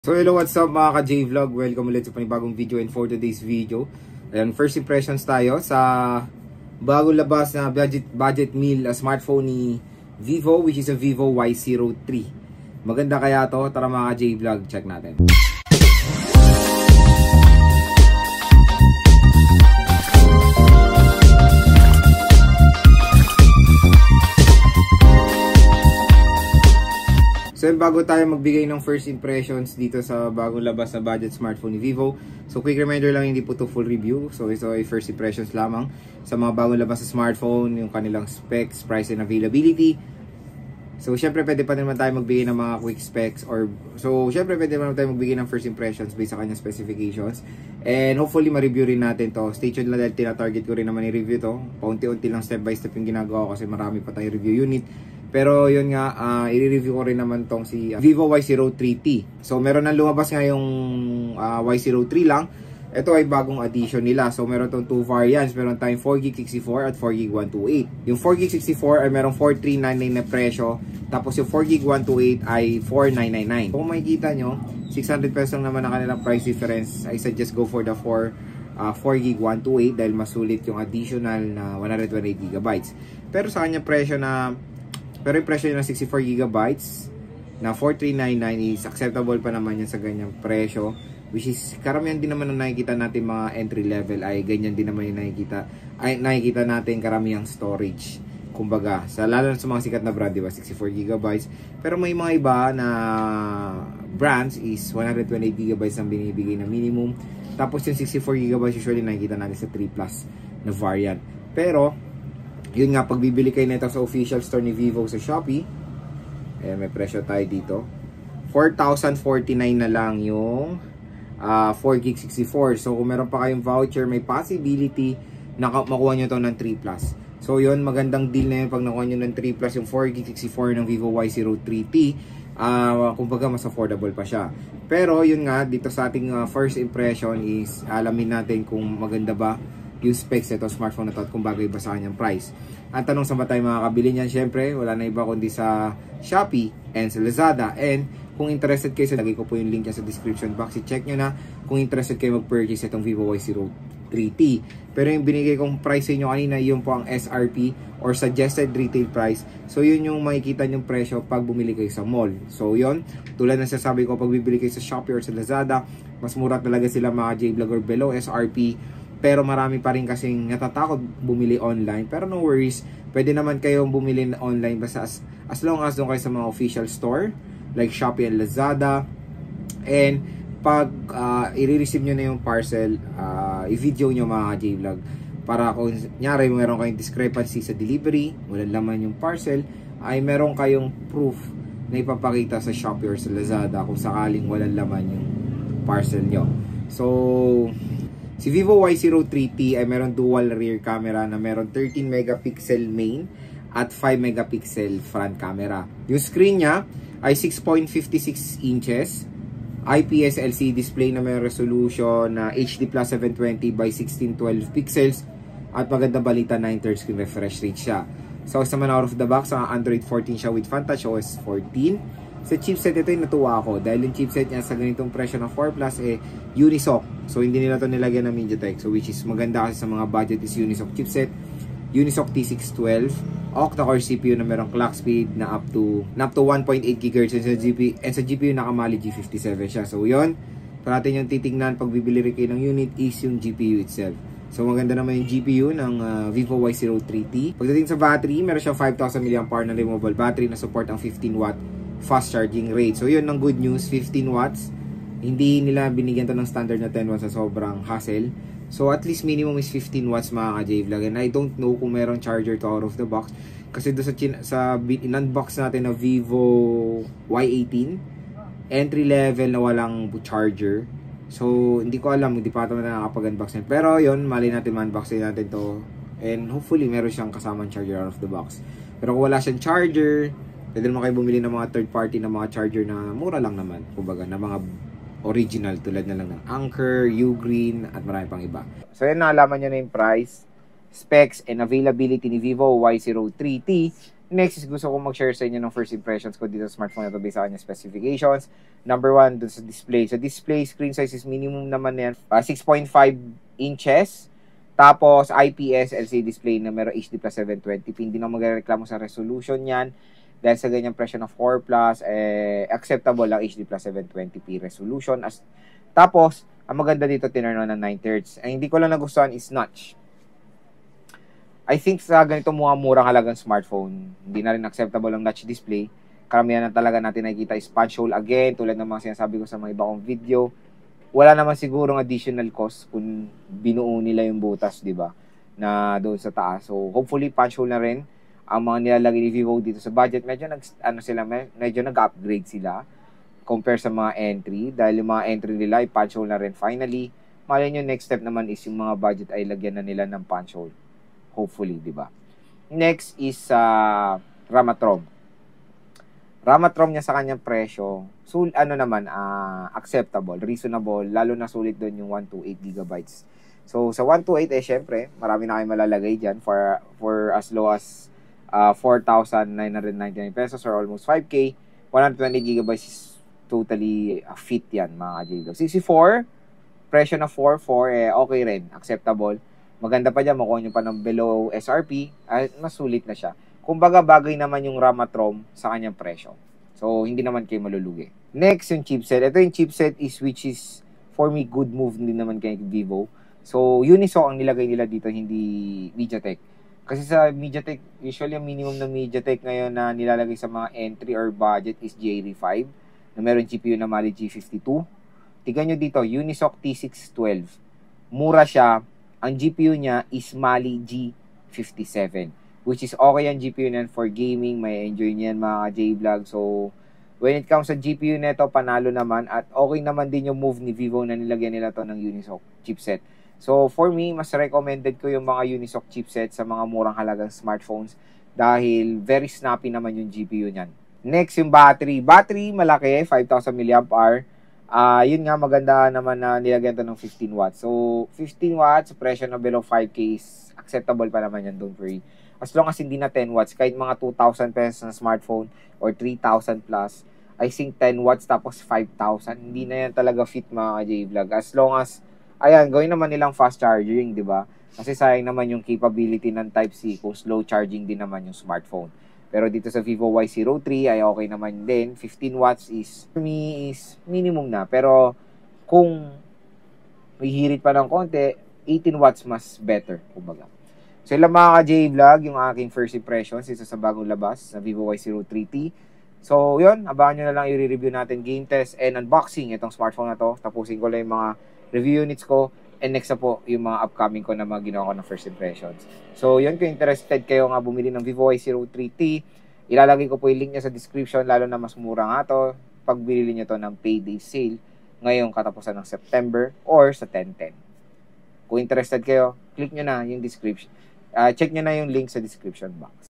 So hello, what's up mga ka-J-Vlog? Welcome ulit sa panibagong video, and for today's video, ayan, first impressions tayo sa bagong labas na budget meal smartphone ni Vivo, which is a Vivo Y03. Maganda kaya to? Tara mga ka-J-Vlog, check natin. So bago tayo magbigay ng first impressions dito sa bagong labas na budget smartphone ni Vivo, so quick reminder lang, hindi po to full review. So ito ay first impressions lamang sa mga bagong labas na smartphone, yung kanilang specs, price and availability. So syempre pwede pa naman tayo magbigay ng mga quick specs, syempre pwede naman tayo magbigay ng first impressions based sa kanyang specifications. And hopefully ma-review rin natin to. Stay tuned lang dahil tina-target ko rin naman i-review to. Paunti-unti lang, step by step yung ginagawa ko kasi marami pa tayong review unit. Pero yun nga, i-review ko rin naman tong si Vivo Y03T. So meron nang lumabas nga yung Y03 lang. Ito ay bagong addition nila. So meron tong two variants. Meron tayong 4GB 64 at 4GB 128. Yung 4GB 64 ay merong 4399 na presyo. Tapos yung 4GB 128 ay 4999. Kung makikita nyo, 600 pesos lang naman ang kanilang price difference. I suggest go for the 4GB 128 dahil mas sulit yung additional na 128GB. Pero sa kanya presyo yung presyo ng 64GB na 4399 is acceptable pa naman yan sa ganyang presyo, which is karamihan din naman na nakikita natin mga entry level ay ganyan din naman yung nakikita natin karamihang storage, kumbaga lalo na sa mga sikat na brand, diba, 64GB. Pero may mga iba na brands is 128GB ang binibigay na minimum, tapos yung 64GB usually nakikita natin sa 3 plus na variant. Pero yun nga, pagbibili kayo nito sa official store ni Vivo sa Shopee, may presyo tayo dito, 4,049 na lang yung 4GB 64. So kung meron pa kayong voucher, may possibility na makuha nyo to ng 3 plus. So yun, magandang deal na yun pag nakuha nyo ng 3 plus yung 4GB 64 ng Vivo Y03T. Kumbaga mas affordable pa siya. Pero yun nga, dito sa ating first impression is alamin natin kung maganda ba yung specs nito smartphone na to at kung bagay ba sa kanyang price. Ang tanong, saan ba tayo makakabili niyan? Syempre, wala na iba kundi sa Shopee and sa Lazada. And kung interested kayo, lagay ko po yung link sa description box. I-check nyo na kung interested kayo mag-purchase itong Vivo Y03T. Pero yung binigay kong price sa inyo kanina, yun po ang SRP or suggested retail price. So yun yung makikita yung presyo pag bumili kayo sa mall. So yun, tulad ng sasabi ko, pag bibili kayo sa Shopee or sa Lazada, mas mura talaga sila mga J-Vlog or below SRP. Pero marami pa rin kasing natatakot bumili online. Pero no worries, pwede naman kayong bumili online basta as long as doon kayo sa mga official store like Shopee and Lazada. And pag i-receive nyo na yung parcel, i-video nyo mga J-Vlog para kung nyari meron kayong discrepancy sa delivery, walang laman yung parcel, ay meron kayong proof na ipapakita sa Shopee or sa Lazada kung sakaling walang laman yung parcel nyo. So si Vivo Y03T ay meron dual rear camera na meron 13 megapixel main at 5 megapixel front camera. Yung screen niya ay 6.56 inches, IPS LCD display na may resolution na HD plus 720 by 1612 pixels at maganda balita 9 screen refresh rate siya. So sa man out of the box, Android 14 siya with Fantouch OS 14. Sa chipset ito yung natuwa ako dahil yung chipset niya sa ganitong presyo ng 4 Plus Unisoc. So hindi nila ito nilagyan ng MediaTek. So which is maganda kasi sa mga budget is Unisoc chipset. Unisoc T612 octa-core CPU na merong clock speed na up to 1.8 GHz and sa GPU nakamali G57 siya. So yun, parating yung titignan pag bibili rin kayo ng unit is yung GPU itself. So maganda naman yung GPU ng Vivo Y03T. Pagdating sa battery, meron siyang 5,000 mAh na removable battery na support ang 15W fast charging rate. So yun ang good news, 15 watts. Hindi nila binigyan to ng standard na 10 watts sa sobrang hassle. So at least minimum is 15 watts mga ka-J-Vlog. And I don't know kung meron charger to out of the box. Kasi doon sa in-unbox natin na Vivo Y18, entry level na walang charger. So hindi ko alam, hindi pa natin nakakapag-unbox nito. Pero yun, mali natin ma-unbox natin to. And hopefully meron siyang kasamang charger out of the box. Pero kung wala siyang charger, pwede naman kayo bumili ng mga third party na mga charger na mura lang naman. Kumbaga, na mga original tulad na lang ng Anker, Ugreen, at marami pang iba. So yan, naalaman nyo na yung price, specs, and availability ni Vivo Y03T. Next is gusto kong mag-share sa inyo ng first impressions ko dito sa smartphone na to based sa kanya specifications. Number 1, dun sa display. So display screen size is minimum naman yan, 6.5 inches. Tapos IPS LCD display na meron HD plus 720p. Hindi na magreklamo sa resolution yan. Dahil sa ganyang presyo na 4 Plus, acceptable lang HD plus 720p resolution. Tapos, ang maganda dito, tinurn on ng 9 Hz. Ang hindi ko lang nagustuhan is notch. I think sa ganito mga murang halagang smartphone, hindi na rin acceptable ang notch display. Karamihan na talaga natin nakikita is punch hole again, tulad ng mga sinasabi ko sa mga iba kong video. Wala naman sigurong additional cost kung binuo nila yung butas, di ba? Na doon sa taas. So, hopefully, punch hole na rin ang mga nilalagay ni Vivo dito sa budget. Medyo nag-upgrade sila compare sa mga entry. Dahil yung mga entry nila ay punch hole na rin. Finally, malay nyo, next step naman is yung mga budget ay lagyan na nila ng punch hole. Hopefully, di ba? Next is RAM at ROM. RAM at ROM niya sa kanyang presyo, acceptable, reasonable, lalo na sulit doon yung 128 GB. So, sa 128, syempre, marami na kayo malalagay dyan for as low as 4,999 pesos or almost 5K. 120 GB is totally fit yan, mga ka-JVlog. 64, presyo na 4,4, okay rin, acceptable. Maganda pa dyan, makuha nyo pa ng below SRP, mas sulit na siya. Kumbaga, bagay naman yung RAM at ROM sa kanyang presyo. So, hindi naman kayo malulugi. Next, yung chipset. Ito yung chipset which is, for me, good move din naman kay Vivo. So, Unisoc ang nilagay nila dito, hindi MediaTek. Kasi sa MediaTek, usually ang minimum ng MediaTek ngayon na nilalagay sa mga entry or budget is G85 na meron GPU na Mali G52. Tignan nyo dito, Unisoc T612. Mura siya. Ang GPU niya is Mali G57. Which is okay ang GPU niyan for gaming. May enjoy niyan mga J-Vlog. So, when it comes sa GPU neto, panalo naman. At okay naman din yung move ni Vivo na nilagyan nila to ng Unisoc chipset. So, for me, mas recommended ko yung mga Unisoc chipset sa mga murang halagang smartphones dahil very snappy naman yung GPU niyan. Next, yung battery. Battery, malaki, 5,000 mAh. Yun nga, maganda naman na nilagyan to ng 15 watts. So, 15 watts, presyo na below 5K is acceptable pa naman yan, don't worry. As long as hindi na 10 watts, kahit mga 2,000 pesos na smartphone or 3,000 plus, I think 10 watts tapos 5,000, hindi na yan talaga fit mga J-Vlog. As long as ayan, gawin naman nilang fast charging, di ba? Kasi sayang naman yung capability ng Type-C kung slow charging din naman yung smartphone. Pero dito sa Vivo Y03 ay okay naman din. 15 watts is, for me, is minimum na. Pero kung may hirit pa ng konti, 18 watts mas better, kumbaga. So ilang mga ka-J-Vlog, yung aking first impressions isa sa bagong labas sa Vivo Y03T. So yun, abangan nyo na lang i-review natin game test and unboxing itong smartphone na to. Tapusin ko lang yung mga review units ko, and next na po yung mga upcoming ko na mga ginawa ko ng first impressions. So, yun, kung interested kayo nga bumili ng Vivo Y03T, ilalagay ko po yung link niya sa description, lalo na mas mura nga to, pag bilhin nyo to ng payday sale, ngayong katapusan ng September, or sa 10/10. Kung interested kayo, click nyo na yung description. Check nyo na yung link sa description box.